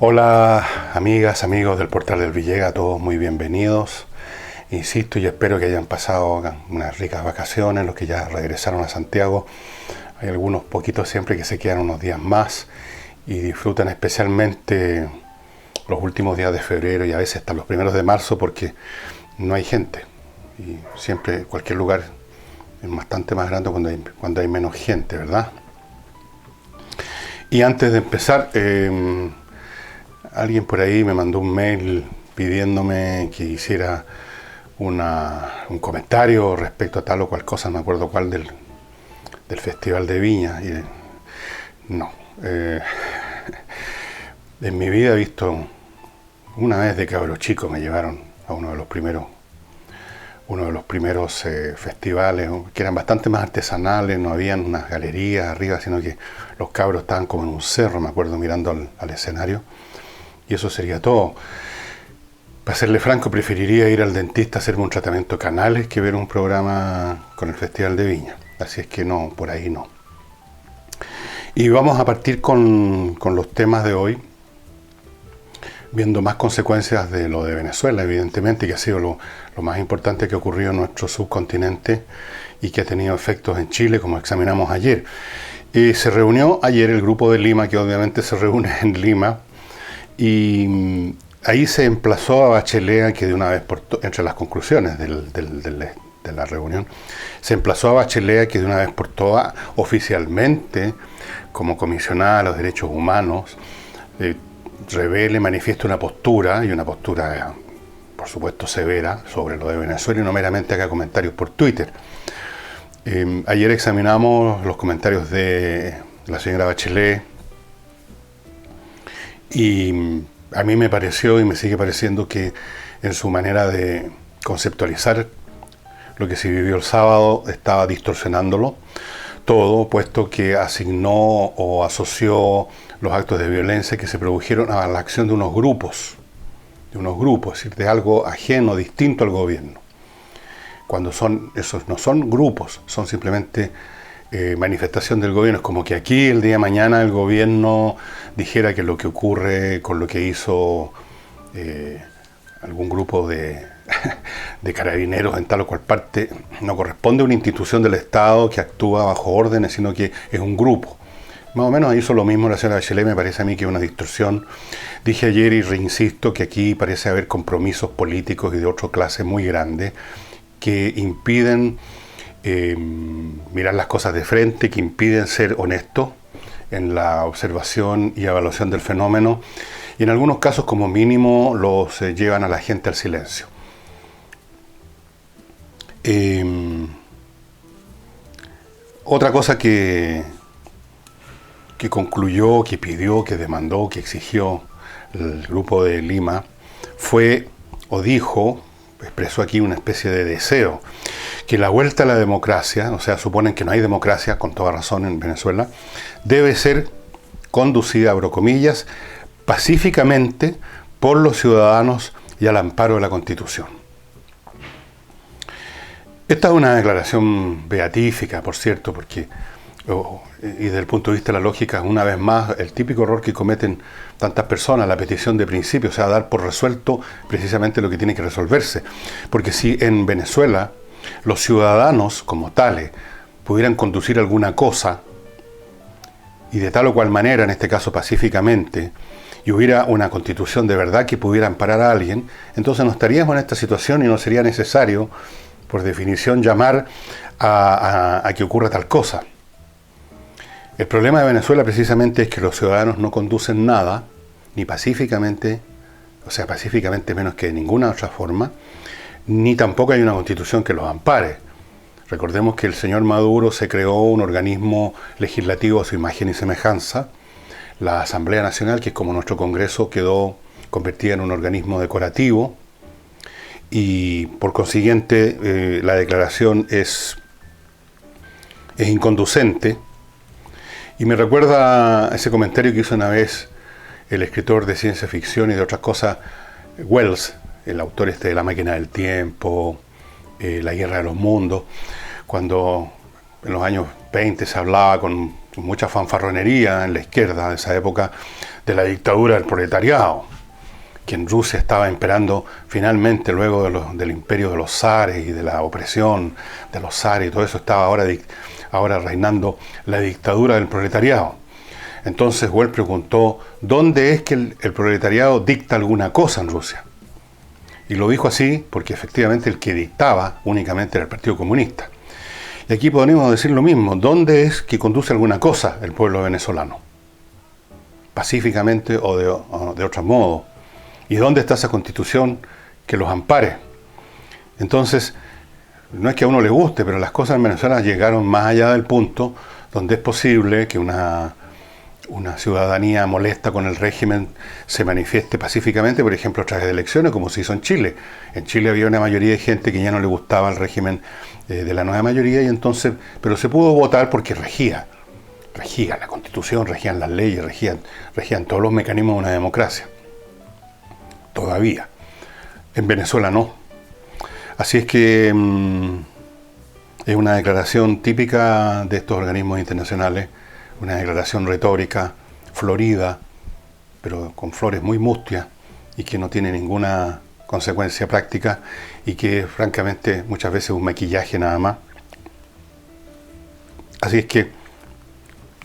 Hola amigas, amigos del Portal del Villega, todos muy bienvenidos. Insisto y espero que hayan pasado unas ricas vacaciones, los que ya regresaron a Santiago. Hay algunos poquitos siempre que se quedan unos días más y disfrutan especialmente los últimos días de febrero y a veces hasta los primeros de marzo porque no hay gente. Y siempre cualquier lugar es bastante más grande cuando hay menos gente, ¿verdad? Y antes de empezar, alguien por ahí me mandó un mail pidiéndome que hiciera un comentario respecto a tal o cual cosa, no me acuerdo cuál, del Festival de Viña. Y no. En mi vida he visto, una vez de cabro chico me llevaron a uno de los primeros festivales, que eran bastante más artesanales, no habían unas galerías arriba, sino que los cabros estaban como en un cerro, me acuerdo, mirando al escenario. Y eso sería todo. Para serle franco, preferiría ir al dentista a hacerme un tratamiento canales que ver un programa con el Festival de Viña. Así es que no, por ahí no. Y vamos a partir con los temas de hoy, viendo más consecuencias de lo de Venezuela, evidentemente, que ha sido lo más importante que ha ocurrido en nuestro subcontinente y que ha tenido efectos en Chile, como examinamos ayer. Se reunió ayer el grupo de Lima, que obviamente se reúne en Lima, y ahí se emplazó a Bachelet, que de una vez entre las conclusiones de la reunión, se emplazó a Bachelet que de una vez por todas, oficialmente, como comisionada a los derechos humanos, revele, manifieste una postura, y una postura, por supuesto, severa sobre lo de Venezuela, y no meramente haga comentarios por Twitter. Ayer examinamos los comentarios de la señora Bachelet, y a mí me pareció y me sigue pareciendo que en su manera de conceptualizar lo que se vivió el sábado estaba distorsionándolo todo, puesto que asignó o asoció los actos de violencia que se produjeron a la acción de unos grupos, es decir, de algo ajeno, distinto al gobierno. Cuando esos no son grupos, son simplemente manifestación del gobierno. Es como que aquí el día de mañana el gobierno dijera que lo que ocurre con lo que hizo algún grupo de carabineros en tal o cual parte no corresponde a una institución del Estado que actúa bajo órdenes, sino que es un grupo. Más o menos hizo lo mismo la señora Bachelet, me parece a mí que es una distorsión. Dije ayer y reinsisto que aquí parece haber compromisos políticos y de otra clase muy grandes que impiden mirar las cosas de frente, que impiden ser honestos en la observación y evaluación del fenómeno, y en algunos casos como mínimo los llevan a la gente al silencio. Otra cosa que concluyó, que pidió, que demandó, que exigió el grupo de Lima fue, o dijo, expresó aquí una especie de deseo, que la vuelta a la democracia, o sea, suponen que no hay democracia, con toda razón en Venezuela, debe ser conducida, abro comillas, pacíficamente por los ciudadanos y al amparo de la Constitución. Esta es una declaración beatífica, por cierto, porque, y desde el punto de vista de la lógica, una vez más, el típico error que cometen tantas personas, la petición de principio, o sea, dar por resuelto precisamente lo que tiene que resolverse. Porque si en Venezuela los ciudadanos como tales pudieran conducir alguna cosa, y de tal o cual manera, en este caso pacíficamente, y hubiera una constitución de verdad que pudiera amparar a alguien, entonces no estaríamos en esta situación y no sería necesario, por definición, llamar a que ocurra tal cosa. El problema de Venezuela precisamente es que los ciudadanos no conducen nada, ni pacíficamente, o sea, pacíficamente menos que de ninguna otra forma, ni tampoco hay una constitución que los ampare. Recordemos que el señor Maduro se creó un organismo legislativo a su imagen y semejanza, la Asamblea Nacional, que es como nuestro Congreso, quedó convertida en un organismo decorativo, y por consiguiente la declaración es inconducente. Y me recuerda ese comentario que hizo una vez el escritor de ciencia ficción y de otras cosas, Wells, el autor de La máquina del tiempo, La guerra de los mundos, cuando en los años 20 se hablaba con mucha fanfarronería en la izquierda de esa época de la dictadura del proletariado, que en Rusia estaba imperando finalmente luego del imperio de los zares y de la opresión de los zares y todo eso, estaba ahora reinando la dictadura del proletariado. Entonces Wells preguntó, ¿dónde es que el proletariado dicta alguna cosa en Rusia? Y lo dijo así porque efectivamente el que dictaba únicamente era el Partido Comunista. Y aquí podríamos decir lo mismo, ¿dónde es que conduce alguna cosa el pueblo venezolano? Pacíficamente o de otro modo. ¿Y dónde está esa constitución que los ampare? Entonces, no es que a uno le guste, pero las cosas en Venezuela llegaron más allá del punto donde es posible que una ciudadanía molesta con el régimen se manifieste pacíficamente, por ejemplo, a través de elecciones, como se hizo en Chile. En Chile había una mayoría de gente que ya no le gustaba el régimen de la nueva mayoría, y entonces, pero se pudo votar porque regía la Constitución, regían las leyes, regían todos los mecanismos de una democracia. Todavía. En Venezuela no. Así es que es una declaración típica de estos organismos internacionales, una declaración retórica, florida, pero con flores muy mustias y que no tiene ninguna consecuencia práctica y que francamente muchas veces es un maquillaje nada más. Así es que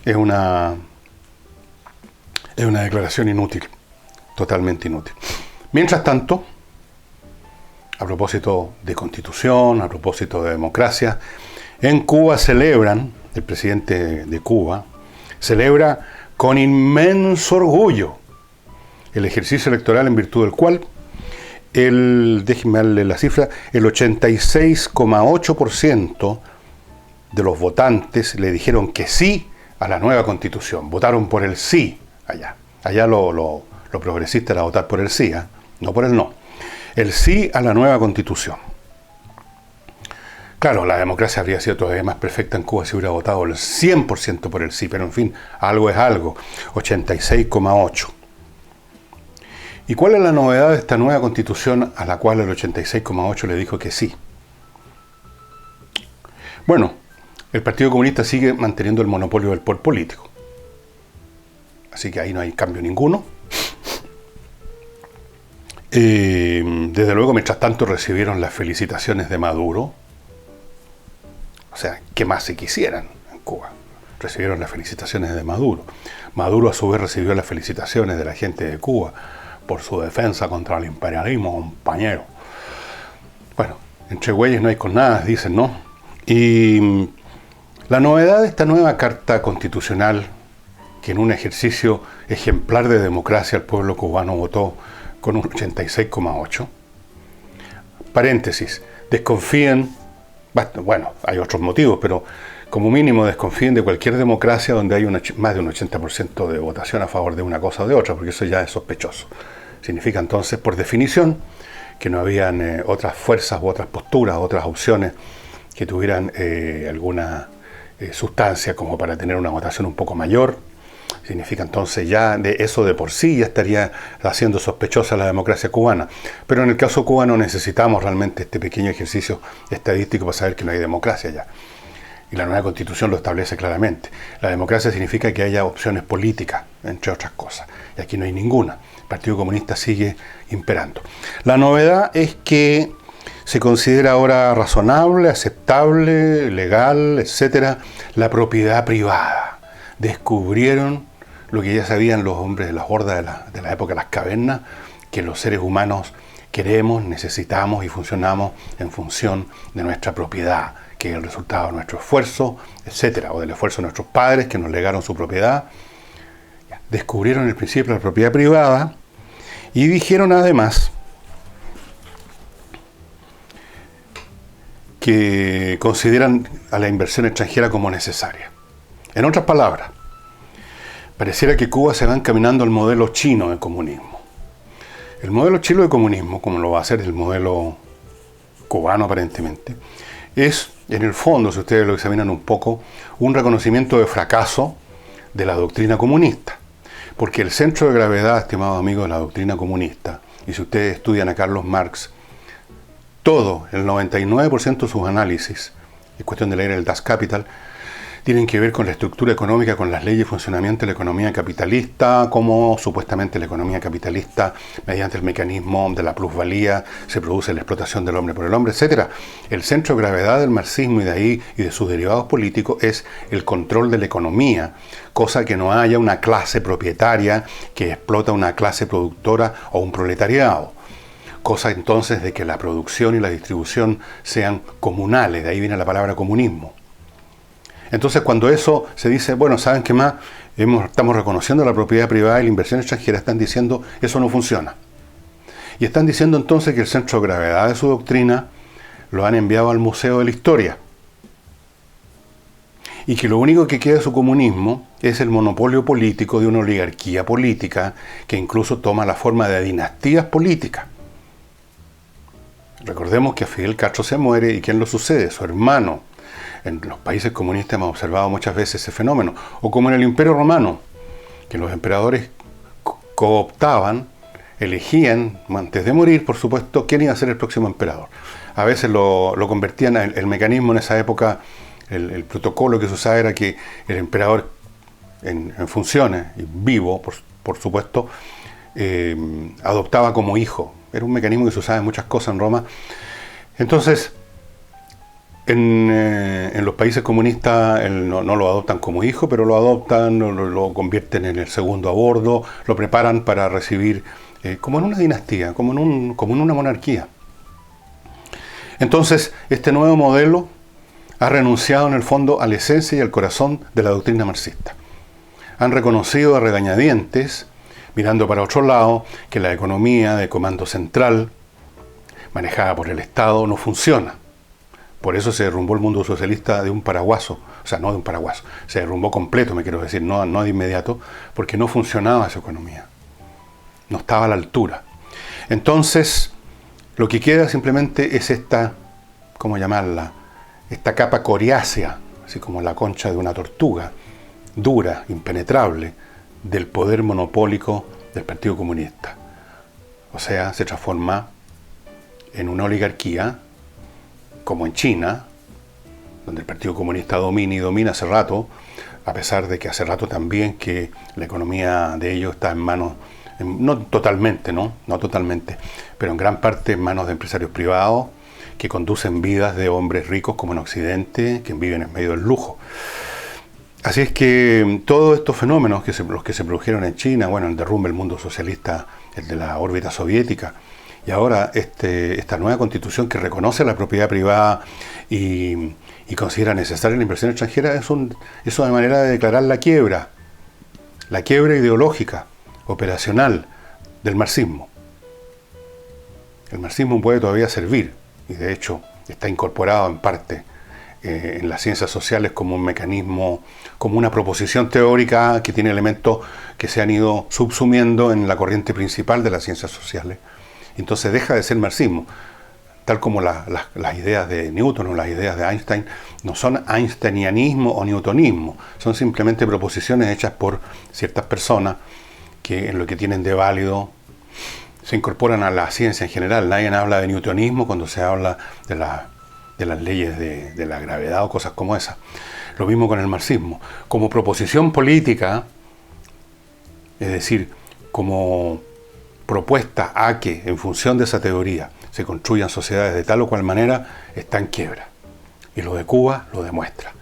es una declaración inútil, totalmente inútil. Mientras tanto, a propósito de constitución, a propósito de democracia, en Cuba celebran, el presidente de Cuba celebra con inmenso orgullo el ejercicio electoral en virtud del cual déjenme darle la cifra, el 86,8% de los votantes le dijeron que sí a la nueva constitución, votaron por el sí allá. Allá lo progresista era votar por el sí, no por el no. El sí a la nueva constitución. Claro, la democracia habría sido todavía más perfecta en Cuba si hubiera votado el 100% por el sí, pero en fin, algo es algo, 86,8%. ¿Y cuál es la novedad de esta nueva constitución a la cual el 86,8% le dijo que sí? Bueno, el Partido Comunista sigue manteniendo el monopolio del poder político. Así que ahí no hay cambio ninguno. Desde luego, mientras tanto, recibieron las felicitaciones de Maduro. O sea, ¿qué más se quisieran en Cuba? Recibieron las felicitaciones de Maduro. Maduro, a su vez, recibió las felicitaciones de la gente de Cuba por su defensa contra el imperialismo, compañero. Bueno, entre güeyes no hay con nada, dicen, ¿no? Y la novedad de esta nueva Carta Constitucional, que en un ejercicio ejemplar de democracia el pueblo cubano votó con un 86,8%. Paréntesis, desconfíen, bueno, hay otros motivos, pero como mínimo desconfíen de cualquier democracia donde hay más de un 80% de votación a favor de una cosa o de otra, porque eso ya es sospechoso. Significa entonces, por definición, que no habían otras fuerzas u otras posturas, otras opciones que tuvieran alguna sustancia como para tener una votación un poco mayor. Significa entonces ya de eso de por sí ya estaría haciendo sospechosa la democracia cubana. Pero en el caso cubano necesitamos realmente este pequeño ejercicio estadístico para saber que no hay democracia ya. Y la nueva Constitución lo establece claramente. La democracia significa que haya opciones políticas, entre otras cosas. Y aquí no hay ninguna. El Partido Comunista sigue imperando. La novedad es que se considera ahora razonable, aceptable, legal, etcétera, la propiedad privada. Descubrieron lo que ya sabían los hombres de las hordas de la época de las cavernas, que los seres humanos queremos, necesitamos y funcionamos en función de nuestra propiedad, que es el resultado de nuestro esfuerzo, etcétera, o del esfuerzo de nuestros padres que nos legaron su propiedad. Descubrieron el principio de la propiedad privada y dijeron además que consideran a la inversión extranjera como necesaria. En otras palabras, pareciera que Cuba se va encaminando al modelo chino de comunismo. El modelo chino de comunismo, como lo va a hacer el modelo cubano aparentemente, es, en el fondo, si ustedes lo examinan un poco, un reconocimiento de fracaso de la doctrina comunista. Porque el centro de gravedad, estimados amigos, de la doctrina comunista, y si ustedes estudian a Carlos Marx, todo, el 99% de sus análisis, es cuestión de leer el Das Kapital, tienen que ver con la estructura económica, con las leyes y funcionamiento de la economía capitalista, como supuestamente la economía capitalista, mediante el mecanismo de la plusvalía, se produce la explotación del hombre por el hombre, etc. El centro de gravedad del marxismo y de ahí y de sus derivados políticos es el control de la economía, cosa que no haya una clase propietaria que explota una clase productora o un proletariado. Cosa entonces de que la producción y la distribución sean comunales, de ahí viene la palabra comunismo. Entonces cuando eso se dice, bueno, ¿saben qué más? Estamos reconociendo la propiedad privada y la inversión extranjera, están diciendo eso no funciona. Y están diciendo entonces que el centro de gravedad de su doctrina lo han enviado al Museo de la Historia. Y que lo único que queda de su comunismo es el monopolio político de una oligarquía política que incluso toma la forma de dinastías políticas. Recordemos que a Fidel Castro se muere y ¿quién lo sucede? Su hermano. En los países comunistas hemos observado muchas veces ese fenómeno. O como en el Imperio Romano, que los emperadores cooptaban, elegían, antes de morir, por supuesto, quién iba a ser el próximo emperador. A veces lo convertían, el mecanismo en esa época, el protocolo que se usaba era que el emperador en funciones, y vivo, por supuesto, adoptaba como hijo. Era un mecanismo que se usaba en muchas cosas en Roma. Entonces, en los países comunistas no lo adoptan como hijo, pero lo adoptan, lo convierten en el segundo a bordo, lo preparan para recibir, como en una dinastía, como en una monarquía. Entonces, este nuevo modelo ha renunciado en el fondo a la esencia y al corazón de la doctrina marxista. Han reconocido a regañadientes, mirando para otro lado, que la economía de comando central, manejada por el Estado, no funciona. Por eso se derrumbó el mundo socialista de un paraguaso, o sea, no de un paraguaso, se derrumbó completo, me quiero decir, no de inmediato, porque no funcionaba esa economía, no estaba a la altura. Entonces, lo que queda simplemente es esta, ¿cómo llamarla? Esta capa coriácea, así como la concha de una tortuga, dura, impenetrable, del poder monopólico del Partido Comunista. O sea, se transforma en una oligarquía, como en China, donde el Partido Comunista domina y domina hace rato, a pesar de que hace rato también que la economía de ellos está en manos, no totalmente, pero en gran parte en manos de empresarios privados que conducen vidas de hombres ricos como en Occidente, que viven en medio del lujo. Así es que todos estos fenómenos, los que se produjeron en China, bueno, el derrumbe del mundo socialista, el de la órbita soviética, y ahora esta nueva constitución que reconoce la propiedad privada y considera necesaria la inversión extranjera, es una manera de declarar la quiebra ideológica, operacional del marxismo. El marxismo puede todavía servir, y de hecho está incorporado en parte en las ciencias sociales como un mecanismo, como una proposición teórica que tiene elementos que se han ido subsumiendo en la corriente principal de las ciencias sociales. Entonces deja de ser marxismo, tal como las ideas de Newton o las ideas de Einstein no son einsteinianismo o newtonismo, son simplemente proposiciones hechas por ciertas personas que en lo que tienen de válido se incorporan a la ciencia en general. Nadie habla de newtonismo cuando se habla de las leyes de la gravedad o cosas como esas. Lo mismo con el marxismo. Como proposición política, es decir, como propuesta a que, en función de esa teoría, se construyan sociedades de tal o cual manera, está en quiebra. Y lo de Cuba lo demuestra.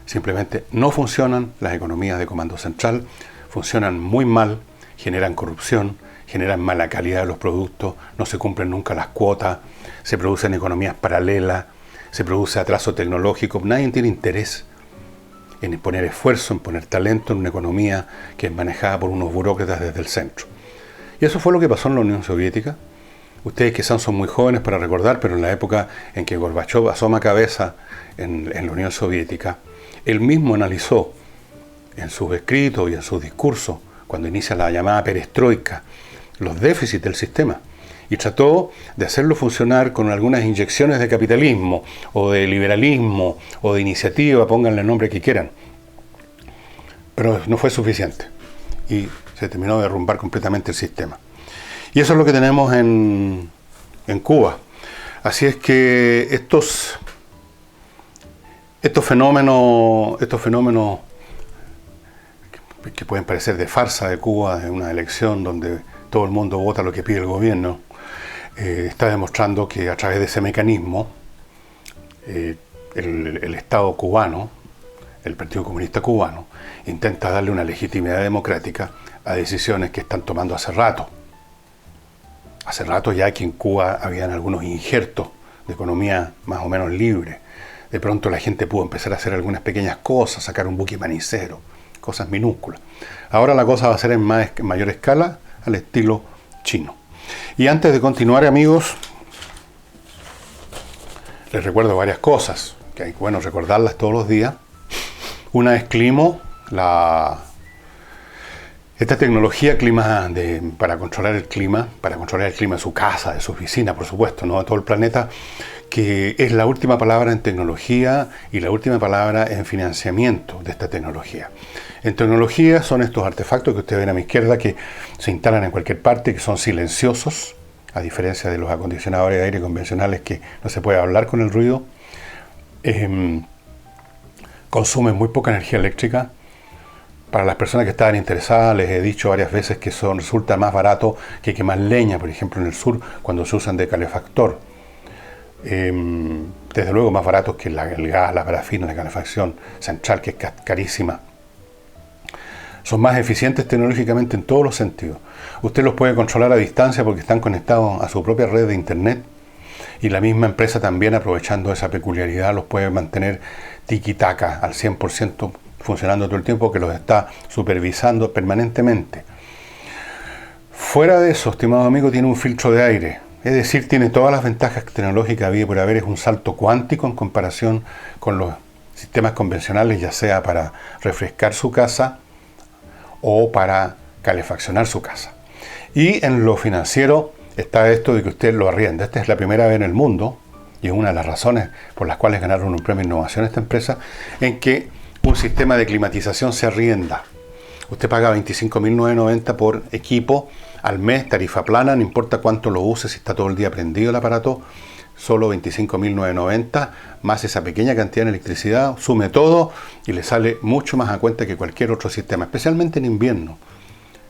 Simplemente no funcionan las economías de comando central, funcionan muy mal, generan corrupción, generan mala calidad de los productos, no se cumplen nunca las cuotas, se producen economías paralelas, se produce atraso tecnológico. Nadie tiene interés en poner esfuerzo, en poner talento en una economía que es manejada por unos burócratas desde el centro. Y eso fue lo que pasó en la Unión Soviética. Ustedes quizás son muy jóvenes para recordar, pero en la época en que Gorbachov asoma cabeza en la Unión Soviética, él mismo analizó en sus escritos y en sus discursos, cuando inicia la llamada perestroika, los déficits del sistema. Y trató de hacerlo funcionar con algunas inyecciones de capitalismo, o de liberalismo, o de iniciativa, pónganle el nombre que quieran. Pero no fue suficiente. Y se terminó de derrumbar completamente el sistema. Y eso es lo que tenemos en Cuba. Así es que estos fenómenos que pueden parecer de farsa de Cuba, de una elección donde todo el mundo vota lo que pide el gobierno, está demostrando que a través de ese mecanismo el Estado cubano, el Partido Comunista Cubano, intenta darle una legitimidad democrática a decisiones que están tomando hace rato. Hace rato ya que en Cuba habían algunos injertos de economía más o menos libre. De pronto la gente pudo empezar a hacer algunas pequeñas cosas, sacar un buque manicero, cosas minúsculas. Ahora la cosa va a ser en mayor escala, al estilo chino. Y antes de continuar, amigos, les recuerdo varias cosas, que hay bueno recordarlas todos los días. Una es Climo, esta tecnología para controlar el clima de su casa, de su oficina, por supuesto, no de todo el planeta, que es la última palabra en tecnología y la última palabra en financiamiento de esta tecnología. En tecnología son estos artefactos que ustedes ven a mi izquierda, que se instalan en cualquier parte, que son silenciosos, a diferencia de los acondicionadores de aire convencionales que no se puede hablar con el ruido. Consumen muy poca energía eléctrica. Para las personas que estaban interesadas, les he dicho varias veces que resulta más barato que quemar leña, por ejemplo en el sur, cuando se usan de calefactor. Desde luego más baratos que el gas, la parafina, la calefacción central, que es carísima. Son más eficientes tecnológicamente en todos los sentidos. Usted los puede controlar a distancia porque están conectados a su propia red de internet, y la misma empresa también, aprovechando esa peculiaridad, los puede mantener tiki-taka al 100% funcionando todo el tiempo, que los está supervisando permanentemente. Fuera de eso, estimado amigo, tiene un filtro de aire, es decir, tiene todas las ventajas tecnológicas había por haber. Es un salto cuántico en comparación con los sistemas convencionales, ya sea para refrescar su casa o para calefaccionar su casa. Y en lo financiero está esto de que usted lo arrienda. Esta es la primera vez en el mundo, y es una de las razones por las cuales ganaron un premio de innovación esta empresa, en que un sistema de climatización se arrienda. Usted paga 25.990 por equipo al mes, tarifa plana, no importa cuánto lo use, si está todo el día prendido el aparato, solo 25.990, más esa pequeña cantidad de electricidad, sume todo y le sale mucho más a cuenta que cualquier otro sistema, especialmente en invierno,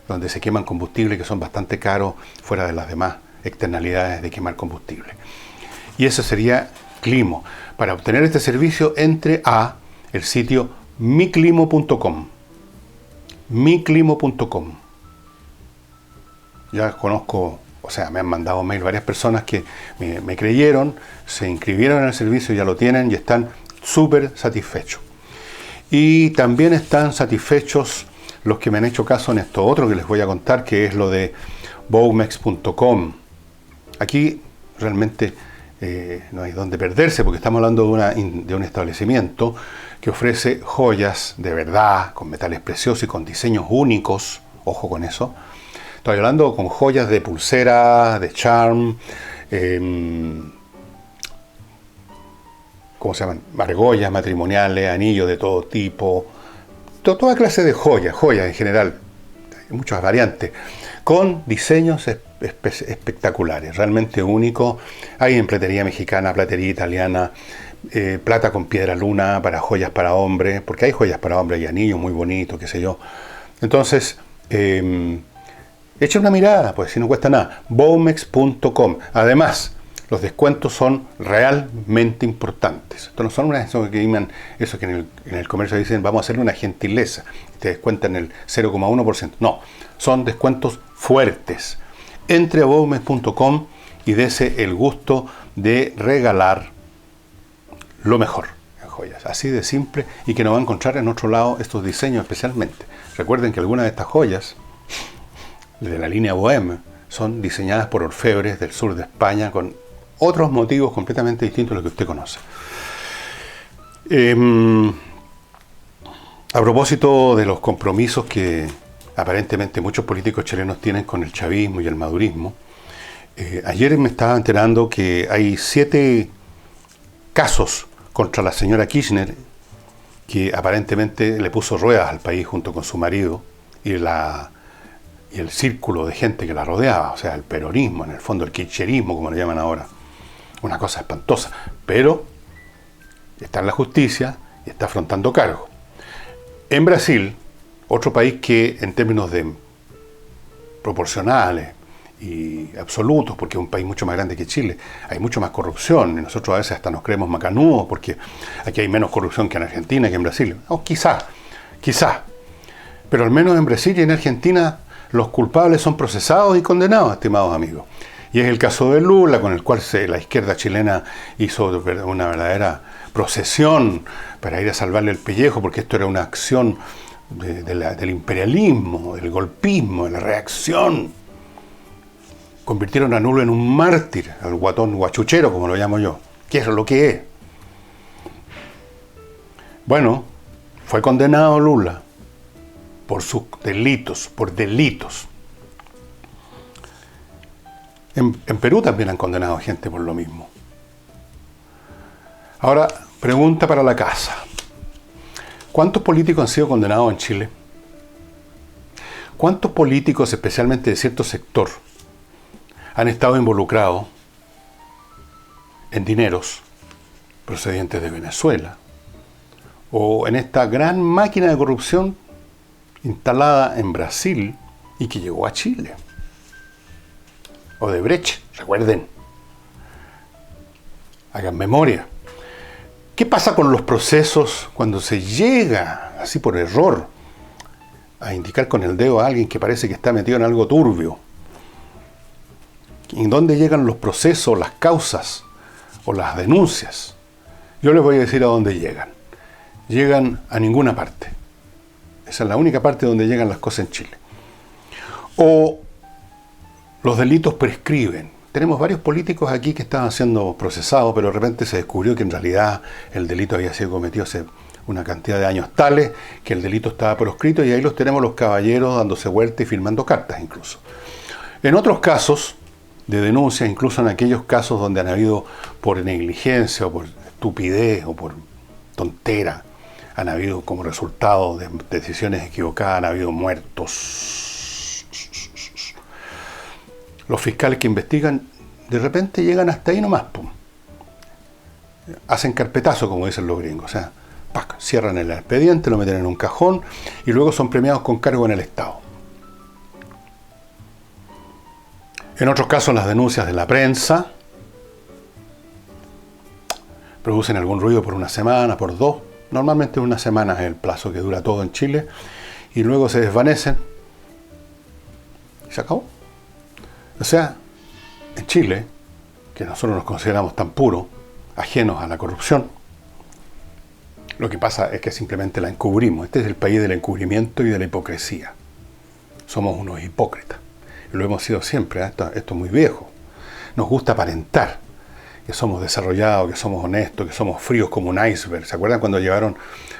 donde se queman combustibles que son bastante caros, fuera de las demás externalidades de quemar combustible. Y eso sería Climo. Para obtener este servicio, entre a el sitio miclimo.com. miclimo.com. Ya conozco, o sea, me han mandado mail varias personas que me creyeron, se inscribieron en el servicio, ya lo tienen y están súper satisfechos. Y también están satisfechos los que me han hecho caso en esto otro que les voy a contar, que es lo de bowmex.com. Aquí realmente no hay dónde perderse, porque estamos hablando de un establecimiento que ofrece joyas de verdad, con metales preciosos y con diseños únicos. Ojo con eso. Estoy hablando con joyas de pulsera, de charm, ¿cómo se llaman? Argollas matrimoniales, anillos de todo tipo, toda clase de joyas en general, hay muchas variantes, con diseños espectaculares, realmente únicos. Hay en platería mexicana, platería italiana, plata con piedra luna para joyas para hombres, porque hay joyas para hombres y anillos muy bonitos, qué sé yo. Entonces, echa una mirada, pues si no cuesta nada, bowmex.com. Además, los descuentos son realmente importantes. Esto no son eso que en el comercio dicen vamos a hacerle una gentileza, te descuentan el 0,1%. No, son descuentos fuertes. Entre a bowmex.com y dese el gusto de regalar lo mejor en joyas. Así de simple, y que no va a encontrar en otro lado estos diseños especialmente. Recuerden que algunas de estas joyas de la línea Bohème son diseñadas por orfebres del sur de España con otros motivos completamente distintos a los que usted conoce. A propósito de los compromisos que aparentemente muchos políticos chilenos tienen con el chavismo y el madurismo, ayer me estaba enterando que hay 7 casos contra la señora Kirchner, que aparentemente le puso ruedas al país junto con su marido y el círculo de gente que la rodeaba, o sea, el peronismo, en el fondo el kirchnerismo, como le llaman ahora. Una cosa espantosa, pero está en la justicia y está afrontando cargos. En Brasil, otro país que en términos de proporcionales y absolutos, porque es un país mucho más grande que Chile, hay mucho más corrupción, y nosotros a veces hasta nos creemos macanudos, porque aquí hay menos corrupción que en Argentina, que en Brasil. O quizás, pero al menos en Brasil y en Argentina los culpables son procesados y condenados, estimados amigos. Y es el caso de Lula, con el cual la izquierda chilena hizo una verdadera procesión para ir a salvarle el pellejo, porque esto era una acción del imperialismo, del golpismo, de la reacción. Convirtieron a Lula en un mártir, al guatón guachuchero, como lo llamo yo, que es lo que es. Bueno, fue condenado Lula por sus delitos, En Perú también han condenado gente por lo mismo. Ahora, pregunta para la casa. ¿Cuántos políticos han sido condenados en Chile? ¿Cuántos políticos, especialmente de cierto sector, han estado involucrados en dineros procedentes de Venezuela o en esta gran máquina de corrupción instalada en Brasil y que llegó a Chile? Odebrecht, recuerden. Hagan memoria. ¿Qué pasa con los procesos cuando se llega, así por error, a indicar con el dedo a alguien que parece que está metido en algo turbio? ¿En dónde llegan los procesos, las causas o las denuncias? Yo les voy a decir a dónde llegan. Llegan a ninguna parte. Esa es la única parte donde llegan las cosas en Chile. O los delitos prescriben. Tenemos varios políticos aquí que estaban siendo procesados, pero de repente se descubrió que en realidad el delito había sido cometido hace una cantidad de años tales que el delito estaba proscrito, y ahí los tenemos los caballeros dándose vuelta y firmando cartas incluso. En otros casos de denuncia, incluso en aquellos casos donde han habido por negligencia o por estupidez o por tontera, han habido como resultado de decisiones equivocadas, han habido muertos. Los fiscales que investigan de repente llegan hasta ahí nomás, pum. Hacen carpetazo, como dicen los gringos, o sea, ¡pac!, cierran el expediente, lo meten en un cajón y luego son premiados con cargo en el Estado. En otros casos, las denuncias de la prensa producen algún ruido por una semana, por dos. Normalmente una semana es el plazo que dura todo en Chile, y luego se desvanecen y se acabó. O sea, en Chile, que nosotros nos consideramos tan puros, ajenos a la corrupción, lo que pasa es que simplemente la encubrimos. Este es el país del encubrimiento y de la hipocresía. Somos unos hipócritas. Y lo hemos sido siempre, ¿eh? Esto es muy viejo. Nos gusta aparentar que somos desarrollados, que somos honestos, que somos fríos como un iceberg. ¿Se acuerdan cuando llevaron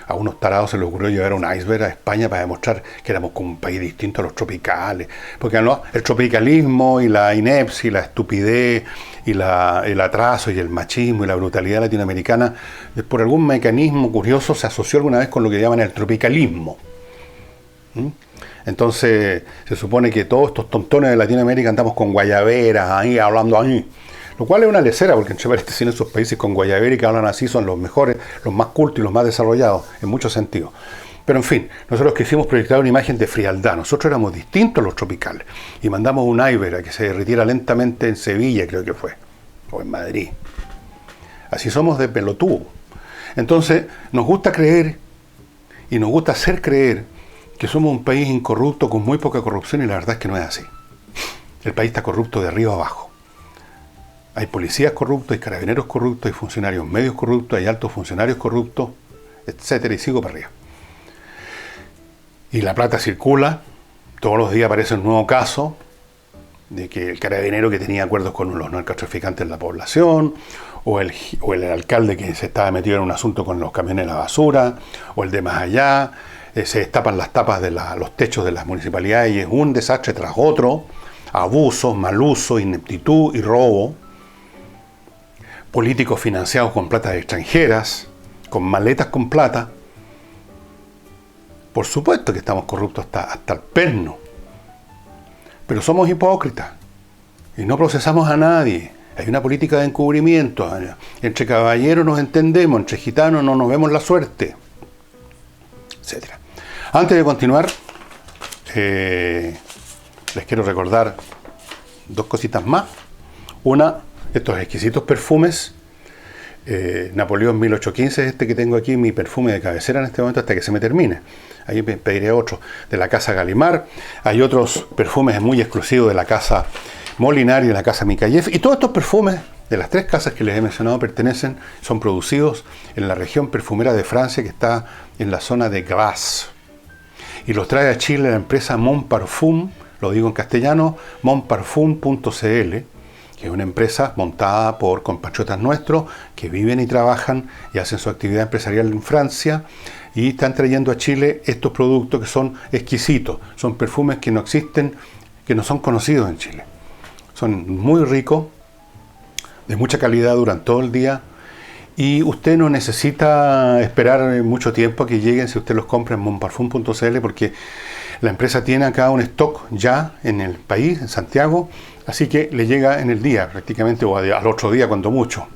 a unos tarados, se les ocurrió llevar un iceberg a España para demostrar que éramos como un país distinto a los tropicales? Porque no, el tropicalismo y la inepcia y la estupidez y el atraso y el machismo y la brutalidad latinoamericana, por algún mecanismo curioso, se asoció alguna vez con lo que llaman el tropicalismo. Entonces se supone que todos estos tontones de Latinoamérica andamos con guayaberas ahí, hablando ahí. Lo cual es una lecera, porque entre paréntesis en esos países con guayabera y que hablan así son los mejores, los más cultos y los más desarrollados, en muchos sentidos. Pero en fin, nosotros quisimos proyectar una imagen de frialdad. Nosotros éramos distintos a los tropicales. Y mandamos un iceberg a que se derritiera lentamente en Sevilla, creo que fue. O en Madrid. Así somos de pelotudo. Entonces, nos gusta creer y nos gusta hacer creer que somos un país incorrupto con muy poca corrupción, y la verdad es que no es así. El país está corrupto de arriba abajo. Hay policías corruptos, hay carabineros corruptos, hay funcionarios medios corruptos, hay altos funcionarios corruptos, etcétera, y sigo para arriba. Y la plata circula, todos los días aparece un nuevo caso de que el carabinero que tenía acuerdos con los narcotraficantes de la población, o el alcalde que se estaba metido en un asunto con los camiones de la basura, o el de más allá, se destapan las tapas de los techos de las municipalidades y es un desastre tras otro, abusos, mal uso, ineptitud y robo. Políticos financiados con plata extranjeras, con maletas con plata. Por supuesto que estamos corruptos hasta el perno. Pero somos hipócritas y no procesamos a nadie. Hay una política de encubrimiento. Entre caballeros nos entendemos, entre gitanos no nos vemos la suerte, etc. Antes de continuar, les quiero recordar dos cositas más. Una, estos exquisitos perfumes. Napoleón 1815 es este que tengo aquí, mi perfume de cabecera en este momento hasta que se me termine. Ahí pediré otro de la casa Galimar. Hay otros perfumes muy exclusivos de la casa Molinari y de la casa Mikhaïev. Y todos estos perfumes de las tres casas que les he mencionado son producidos en la región perfumera de Francia, que está en la zona de Grasse. Y los trae a Chile la empresa Monparfum, lo digo en castellano, monparfum.cl, que es una empresa montada por compatriotas nuestros que viven y trabajan y hacen su actividad empresarial en Francia y están trayendo a Chile estos productos que son exquisitos. Son perfumes que no existen, que no son conocidos en Chile. Son muy ricos, de mucha calidad, duran todo el día y usted no necesita esperar mucho tiempo a que lleguen si usted los compra en monparfum.cl, porque la empresa tiene acá un stock ya en el país, en Santiago, así que le llega en el día prácticamente, o al otro día cuando mucho.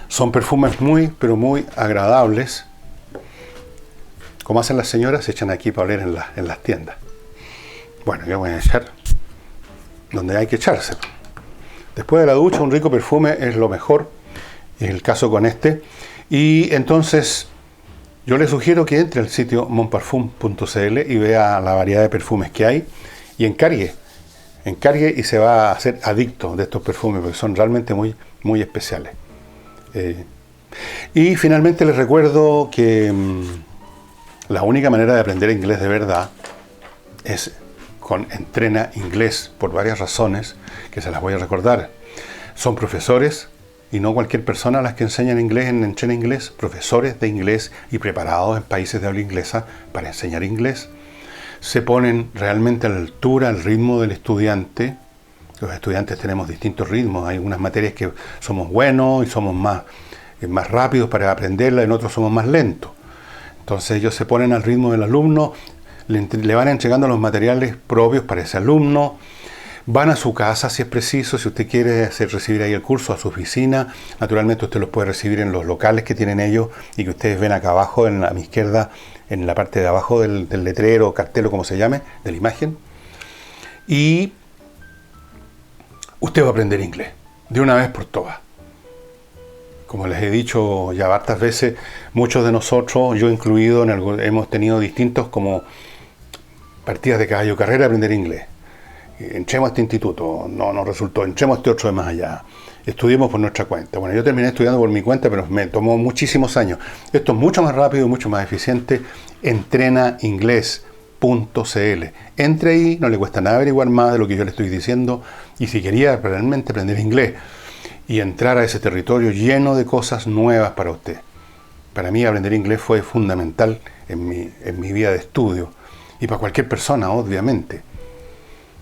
Son perfumes muy, pero muy agradables. Como hacen las señoras, se echan aquí para oler en las tiendas. Bueno, yo voy a echar donde hay que echarse. Después de la ducha, un rico perfume es lo mejor. Es el caso con este. Y entonces, yo le sugiero que entre al sitio monparfum.cl y vea la variedad de perfumes que hay y encargue y se va a hacer adicto de estos perfumes porque son realmente muy, muy especiales. Y finalmente les recuerdo que la única manera de aprender inglés de verdad es con Entrena Inglés, por varias razones que se las voy a recordar. Son profesores y no cualquier persona las que enseñan inglés en Entrena Inglés, profesores de inglés y preparados en países de habla inglesa para enseñar inglés. Se ponen realmente a la altura, al ritmo del estudiante. Los estudiantes tenemos distintos ritmos. Hay unas materias que somos buenos y somos más rápidos para aprenderla, en otros somos más lentos. Entonces ellos se ponen al ritmo del alumno, le van entregando los materiales propios para ese alumno, van a su casa si es preciso, si usted quiere recibir ahí el curso, a su oficina. Naturalmente usted los puede recibir en los locales que tienen ellos y que ustedes ven acá abajo, a mi izquierda, en la parte de abajo del letrero, cartel o como se llame, de la imagen. Y usted va a aprender inglés, de una vez por todas. Como les he dicho ya hartas veces, muchos de nosotros, yo incluido, hemos tenido distintos como partidas de caballo carrera a aprender inglés. Entremos a este instituto, no resultó, entremos a este otro de más allá. Estudiemos por nuestra cuenta. Bueno, yo terminé estudiando por mi cuenta, pero me tomó muchísimos años. Esto es mucho más rápido y mucho más eficiente. Entrenainglés.cl. Entre ahí, no le cuesta nada averiguar más de lo que yo le estoy diciendo. Y si quería realmente aprender inglés y entrar a ese territorio lleno de cosas nuevas para usted. Para mí aprender inglés fue fundamental en mi vida de estudio. Y para cualquier persona, obviamente.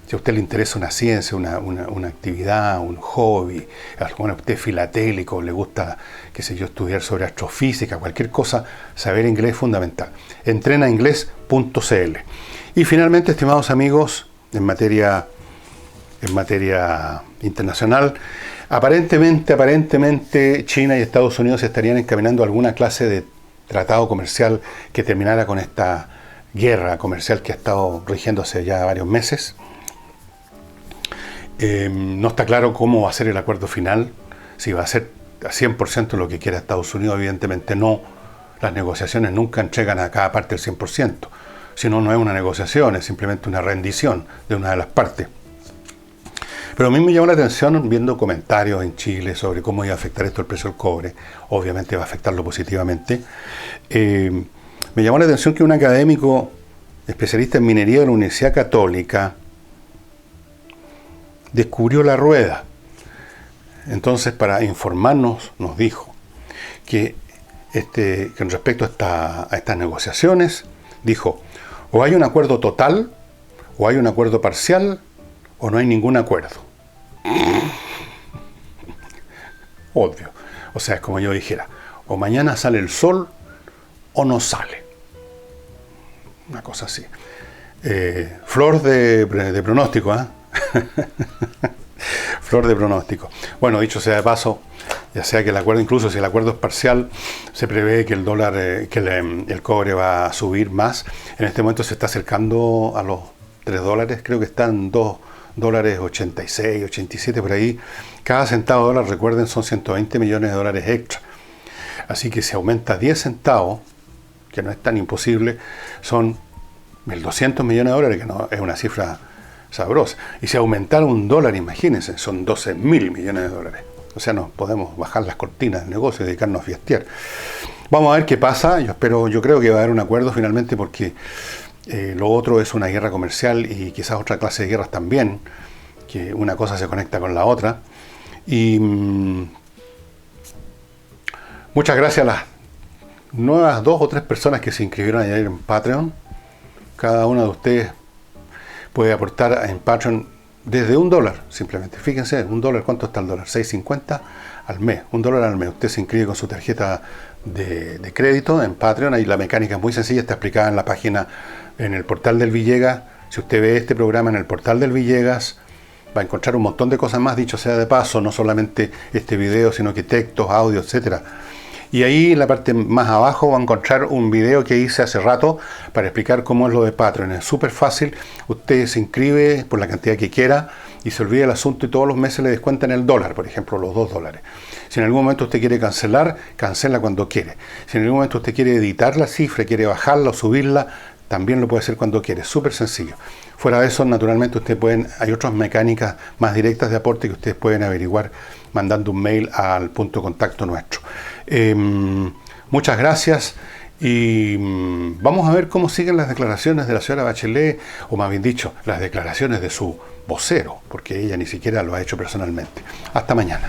Si a usted le interesa una ciencia, una actividad, un hobby, a usted es filatélico, le gusta, qué sé yo, estudiar sobre astrofísica, cualquier cosa, saber inglés es fundamental. Entrenainglés.cl. Y finalmente, estimados amigos, en materia internacional, aparentemente China y Estados Unidos se estarían encaminando a alguna clase de tratado comercial que terminara con esta guerra comercial que ha estado rigiéndose ya varios meses. No está claro cómo va a ser el acuerdo final, si va a ser a 100% lo que quiera Estados Unidos. Evidentemente no, las negociaciones nunca entregan a cada parte el 100%, sino no es una negociación, es simplemente una rendición de una de las partes. Pero a mí me llamó la atención viendo comentarios en Chile sobre cómo iba a afectar esto el precio del cobre. Obviamente va a afectarlo positivamente. Me llamó la atención que un académico especialista en minería de la Universidad Católica descubrió la rueda. Entonces, para informarnos, nos dijo que con respecto a estas negociaciones, dijo, o hay un acuerdo total, o hay un acuerdo parcial, o no hay ningún acuerdo. Obvio. O sea, es como yo dijera, o mañana sale el sol, o no sale. Una cosa así. Flor de pronóstico, ¿eh? Flor de pronóstico. Bueno, dicho sea de paso, ya sea que el acuerdo, incluso si el acuerdo es parcial, se prevé que el dólar, el cobre va a subir más. En este momento se está acercando a los $3, creo que están $2.86, 87 por ahí. Cada centavo de dólar, recuerden, son 120 millones de dólares extra. Así que si aumenta 10 centavos, que no es tan imposible, son 1.200 millones de dólares, que no es una cifra sabrosa. Y si aumentara $1, imagínense, son 12.000 millones de dólares. O sea, nos podemos bajar las cortinas del negocio y dedicarnos a fiestear. Vamos a ver qué pasa. Yo creo que va a haber un acuerdo finalmente, porque lo otro es una guerra comercial y quizás otra clase de guerras también, que una cosa se conecta con la otra. Y muchas gracias a las nuevas 2 o 3 personas que se inscribieron ayer en Patreon. Cada uno de ustedes puede aportar en Patreon desde $1, simplemente. Fíjense, $1, ¿cuánto está el dólar? 6.50 al mes, $1 al mes. Usted se inscribe con su tarjeta de crédito en Patreon. Ahí la mecánica es muy sencilla, está explicada en la página, en el portal del Villegas. Si usted ve este programa en el portal del Villegas, va a encontrar un montón de cosas más, dicho sea de paso, no solamente este video, sino que textos, audio, etcétera. Y ahí en la parte más abajo va a encontrar un video que hice hace rato para explicar cómo es lo de Patreon. Es súper fácil, usted se inscribe por la cantidad que quiera y se olvida el asunto, y todos los meses le descuentan el dólar, por ejemplo, los $2. Si en algún momento usted quiere cancelar, cancela cuando quiere. Si en algún momento usted quiere editar la cifra, quiere bajarla o subirla, también lo puede hacer cuando quiere. Súper sencillo. Fuera de eso, naturalmente, hay otras mecánicas más directas de aporte que ustedes pueden averiguar mandando un mail al punto de contacto nuestro. Muchas gracias, y vamos a ver cómo siguen las declaraciones de la señora Bachelet, o más bien dicho, las declaraciones de su vocero, porque ella ni siquiera lo ha hecho personalmente. Hasta mañana.